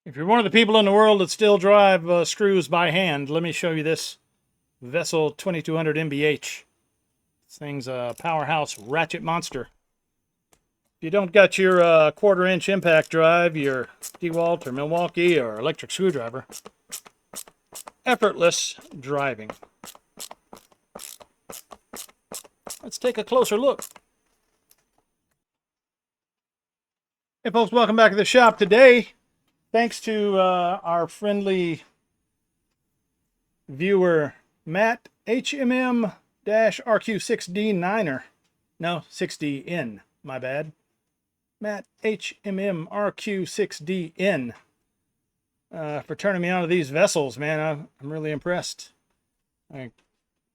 If you're one of the people in the world that still drive screws by hand, let me show you this Vessel 2200 MBH. This thing's a powerhouse ratchet monster. If you don't got your quarter-inch impact drive, your DeWalt or Milwaukee or electric screwdriver, effortless driving. Let's take a closer look. Hey folks, welcome back to the shop. Today, thanks to our friendly viewer, Matt HMM-RQ6D9er. No, 6DN, my bad. Matt HMM-RQ6DN. For turning me on to these vessels, man. I'm really impressed. I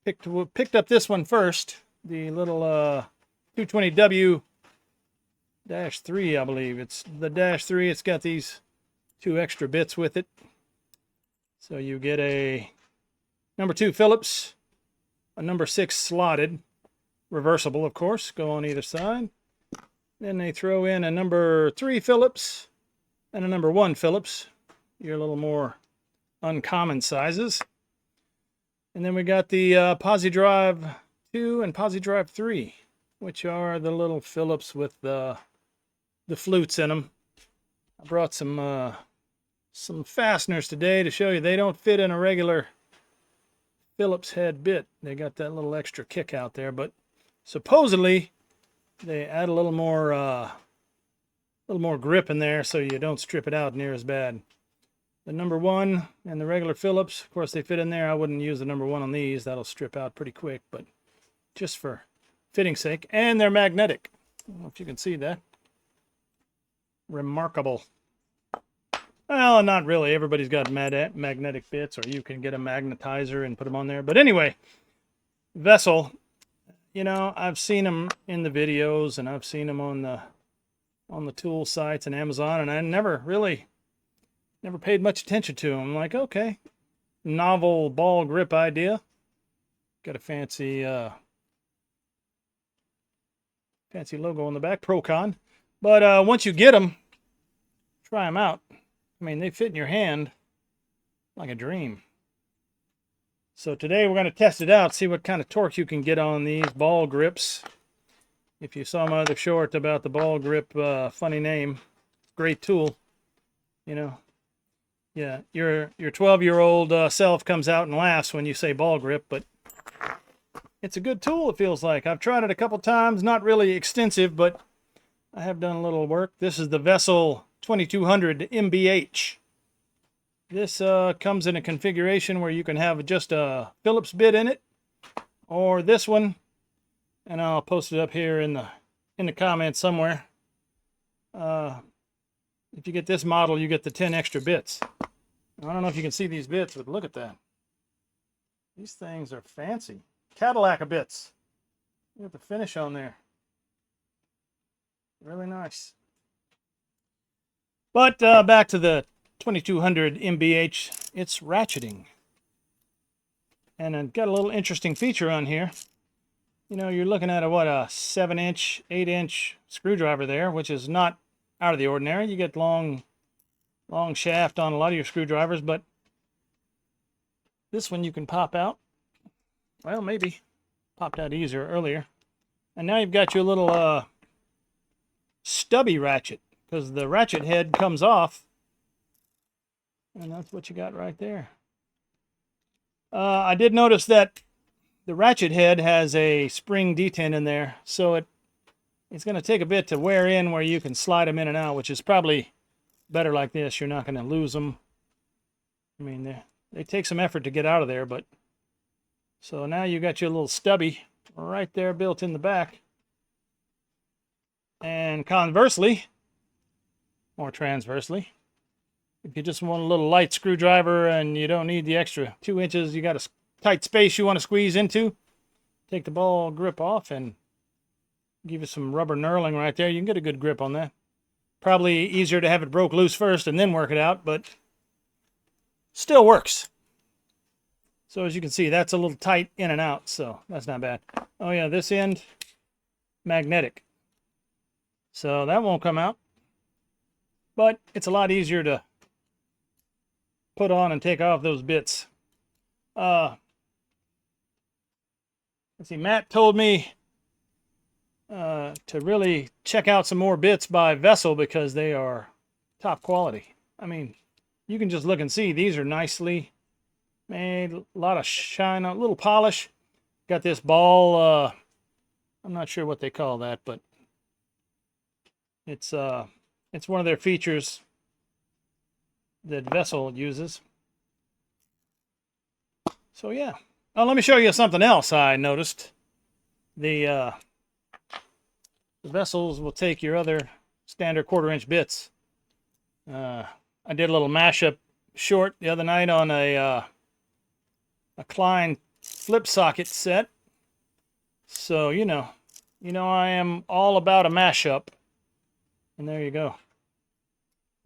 picked up this one first, the little 220W-3, I believe. It's the -3. It's got these 2 extra bits with it. So you get a number 2 Phillips, a number 6 slotted, reversible, of course, go on either side. Then they throw in a number 3 Phillips and a number 1 Phillips. You're a little more uncommon sizes. And then we got the PosiDrive 2 and PosiDrive 3, which are the little Phillips with the flutes in them. I brought some fasteners today to show you they don't fit in a regular Phillips head bit. They got that little extra kick out there, but supposedly they add a little more grip in there so you don't strip it out near as bad. The number 1 and the regular Phillips, of course, they fit in there. I wouldn't use the number 1 on these. That'll strip out pretty quick, but just for fitting's sake. And they're magnetic. I don't know if you can see that. Remarkable. Well, not really. Everybody's got magnetic bits, or you can get a magnetizer and put them on there. But anyway, Vessel, you know, I've seen them in the videos, and I've seen them on the tool sites and Amazon, and I never paid much attention to them. I'm like, okay, novel ball grip idea. Got a fancy logo on the back, Procon. But once you get them, try them out. I mean, they fit in your hand like a dream. So today we're going to test it out, see what kind of torque you can get on these ball grips. If you saw my other short about the ball grip, funny name, great tool, you know. Yeah, your 12-year-old self comes out and laughs when you say ball grip, but it's a good tool, it feels like. I've tried it a couple times, not really extensive, but I have done a little work. This is the Vessel 2200 MBH. This comes in a configuration where you can have just a Phillips bit in it, or this one, and I'll post it up here in the comments somewhere. If you get this model, you get the 10 extra bits. I don't know if you can see these bits, but look at that. These things are fancy. Cadillac of bits. Look at the finish on there. Really nice. But back to the 2200 MBH. It's ratcheting. And I've got a little interesting feature on here. You know, you're looking at a 7-inch, 8-inch screwdriver there, which is not out of the ordinary. You get long shaft on a lot of your screwdrivers, but this one you can pop out. Well, maybe popped out easier earlier. And now you've got your little stubby ratchet, because the ratchet head comes off, and that's what you got right there. I did notice that the ratchet head has a spring detent in there, so it's going to take a bit to wear in where you can slide them in and out, which is probably better like this. You're not going to lose them. I mean, they take some effort to get out of there, but so now you got your little stubby right there built in the back. And conversely, or transversely, if you just want a little light screwdriver and you don't need the extra 2 inches, you got a tight space you want to squeeze into, take the ball grip off and give it some rubber knurling right there. You can get a good grip on that. Probably easier to have it broke loose first and then work it out, but still works. So as you can see, that's a little tight in and out, so that's not bad. Oh yeah, this end, magnetic. So that won't come out. But it's a lot easier to put on and take off those bits. Let's see, Matt told me to really check out some more bits by Vessel because they are top quality. I mean, you can just look and see these are nicely made, a lot of shine, a little polish. Got this ball, I'm not sure what they call that, but it's one of their features that Vessel uses. So yeah. Oh, let me show you something else I noticed. The Vessels will take your other standard 1/4-inch bits. I did a little mashup short the other night on a Klein flip socket set. So you know I am all about a mashup. And there you go.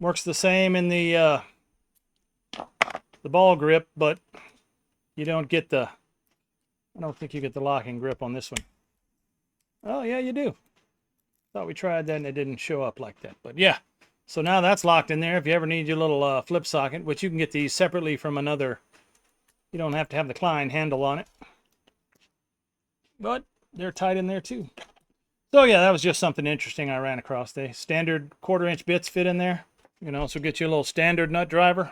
Works the same in the ball grip, but you don't get the. I don't think you get the locking grip on this one. Oh yeah, you do. Thought we tried that and it didn't show up like that, but yeah. So now that's locked in there. If you ever need your little flip socket, which you can get these separately from another. You don't have to have the Klein handle on it, but they're tight in there too. So yeah, that was just something interesting I ran across. The standard 1/4-inch bits fit in there. You can also get you a little standard nut driver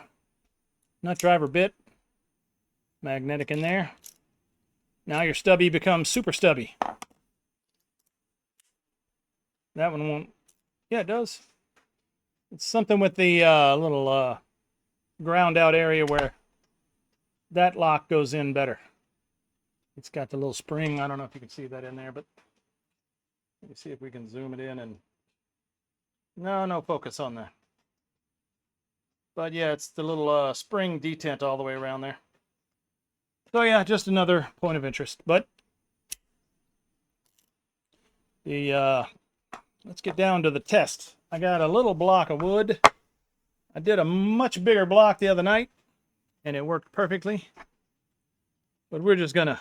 bit, magnetic in there. Now your stubby becomes super stubby. That one won't. Yeah, it does. It's something with the little ground out area where that lock goes in better. It's got the little spring. I don't know if you can see that in there, but let me see if we can zoom it in. And no focus on that. But yeah, it's the little spring detent all the way around there. So yeah, just another point of interest. But the let's get down to the test. I got a little block of wood. I did a much bigger block the other night, and it worked perfectly. But we're just gonna,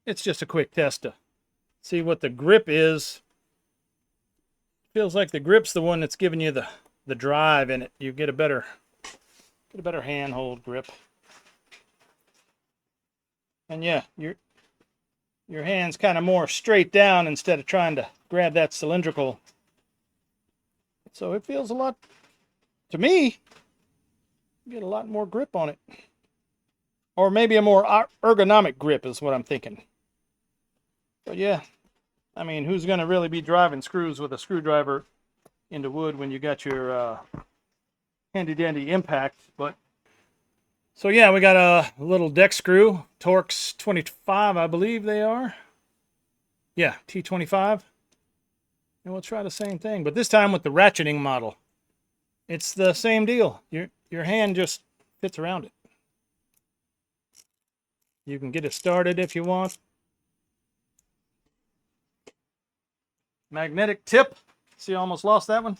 it's just a quick test to see what the grip is. Feels like the grip's the one that's giving you the drive in it. You get a better handhold grip. And yeah, your hand's kind of more straight down instead of trying to grab that cylindrical. So it feels a lot, to me, you get a lot more grip on it. Or maybe a more ergonomic grip is what I'm thinking. But yeah, I mean, who's going to really be driving screws with a screwdriver into wood when you got your handy dandy impact? But so yeah, we got a little deck screw, Torx 25, I believe they are. Yeah, T25. And we'll try the same thing, but this time with the ratcheting model. It's the same deal. Your hand just fits around it. You can get it started if you want. Magnetic tip. See, I almost lost that one.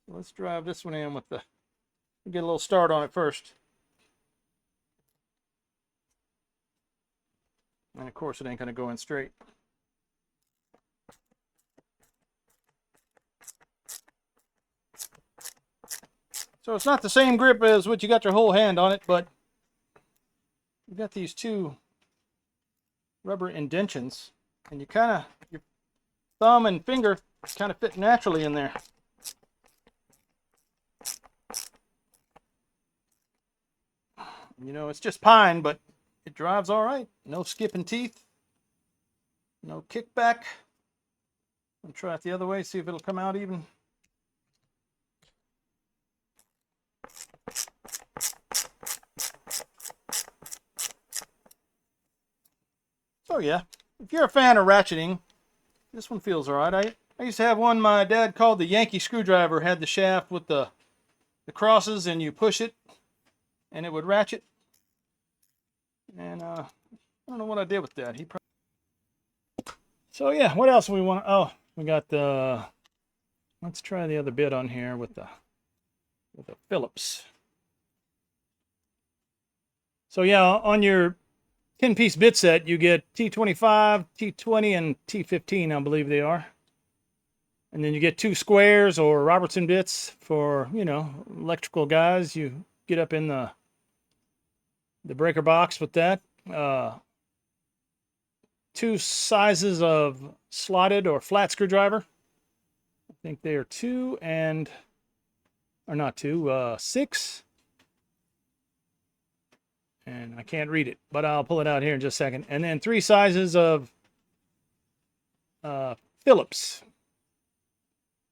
Let's drive this one in with the, get a little start on it first. And of course it ain't gonna go in straight. So it's not the same grip as what you got your whole hand on it, but you've got these two rubber indentions, and you kind of, your thumb and finger kind of fit naturally in there. You know, it's just pine, but it drives all right. No skipping teeth, no kickback. I'll try it the other way, see if it'll come out even. So yeah, if you're a fan of ratcheting, this one feels all right. I used to have one my dad called the Yankee screwdriver. Had the shaft with the crosses, and you push it, and it would ratchet. And I don't know what I did with that. So yeah, what else do we want? Oh, we got the. Let's try the other bit on here with the Phillips. So yeah, on your 10-piece bit set, you get T25, T20, and T15, I believe they are. And then you get 2 squares or Robertson bits for, you know, electrical guys. You get up in the the breaker box with that. Two sizes of slotted or flat screwdriver. I think they are 2 and, or not 2, 6. And I can't read it, but I'll pull it out here in just a second. And then 3 sizes of Phillips.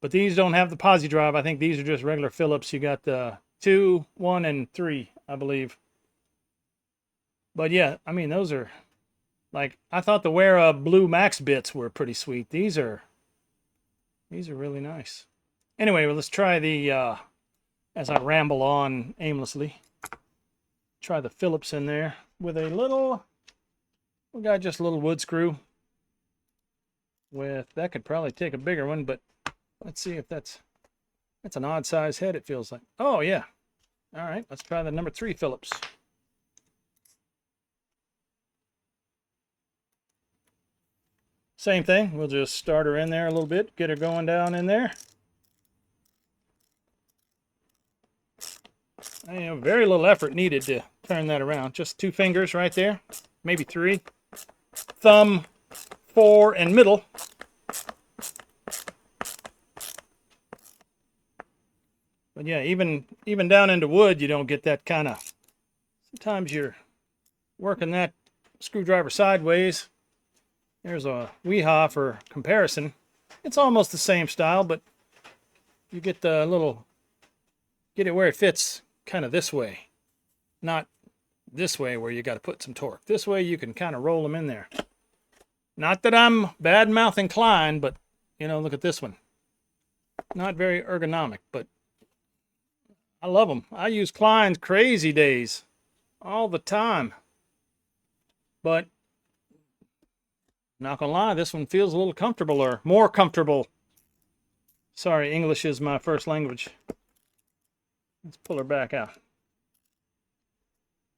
But these don't have the posi drive. I think these are just regular Phillips. You got the 2, 1, and 3, I believe. But yeah, I mean, those are, like, I thought the Wera Blue Max bits were pretty sweet. These are really nice. Anyway, well, let's try the, as I ramble on aimlessly, try the Phillips in there with a little, we got just a little wood screw with, that could probably take a bigger one, but let's see if that's an odd size head, it feels like. Oh, yeah. All right, let's try the number 3 Phillips. Same thing, we'll just start her in there a little bit, get her going down in there. And very little effort needed to turn that around. Just 2 fingers right there, maybe 3. Thumb, 4, and middle. But yeah, even down into wood, you don't get that kind of, sometimes you're working that screwdriver sideways. There's a Weehaw for comparison. It's almost the same style, but you get the little, get it where it fits kind of this way. Not this way where you got to put some torque. This way you can kind of roll them in there. Not that I'm bad-mouth inclined, but, you know, look at this one. Not very ergonomic, but I love them. I use Klein's crazy days all the time. But not gonna lie, this one feels a little comfortable, or more comfortable. Sorry, English is my first language. Let's pull her back out.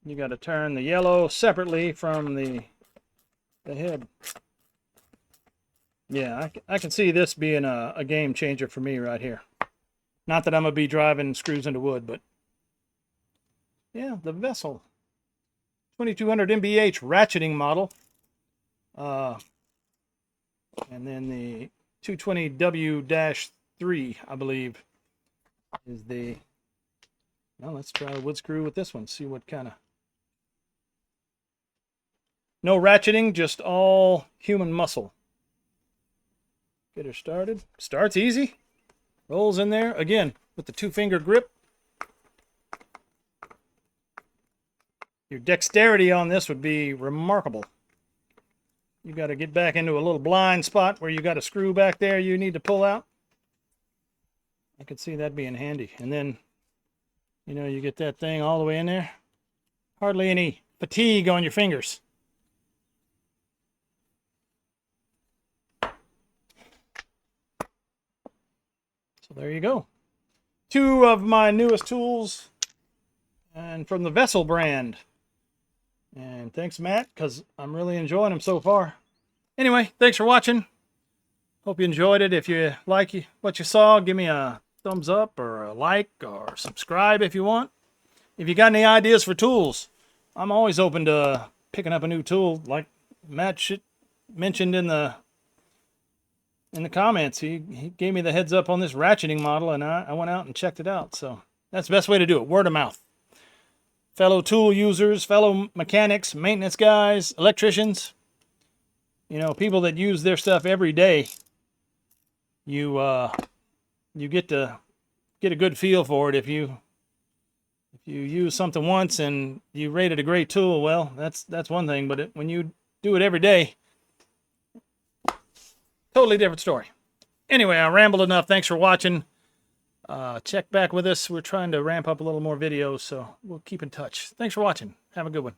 You got to turn the yellow separately from the head. Yeah, I can see this being a game changer for me right here. Not that I'm gonna be driving screws into wood, but yeah, the Vessel 2200 MBH ratcheting model. And then the 220W-3, I believe, is the, well, let's try a wood screw with this one, see what kind of, no ratcheting, just all human muscle. Get her started. Starts easy, rolls in there, again, with the 2-finger grip. Your dexterity on this would be remarkable. You got to get back into a little blind spot where you got a screw back there you need to pull out. I could see that being handy. And then, you know, you get that thing all the way in there. Hardly any fatigue on your fingers. So there you go. 2 of my newest tools, and from the Vessel brand. And thanks, Matt, because I'm really enjoying them so far. Anyway, thanks for watching. Hope you enjoyed it. If you like what you saw, give me a thumbs up or a like or subscribe if you want. If you got any ideas for tools, I'm always open to picking up a new tool. Like Matt mentioned in the comments, he gave me the heads up on this ratcheting model, and I went out and checked it out. So that's the best way to do it, word of mouth. Fellow tool users, fellow mechanics, maintenance guys, electricians, you know, people that use their stuff every day, you get to get a good feel for it. If you use something once and you rate it a great tool, well, that's one thing. But when you do it every day, totally different story. Anyway, I rambled enough. Thanks for watching. Check back with us. We're trying to ramp up a little more videos, so we'll keep in touch. Thanks for watching. Have a good one.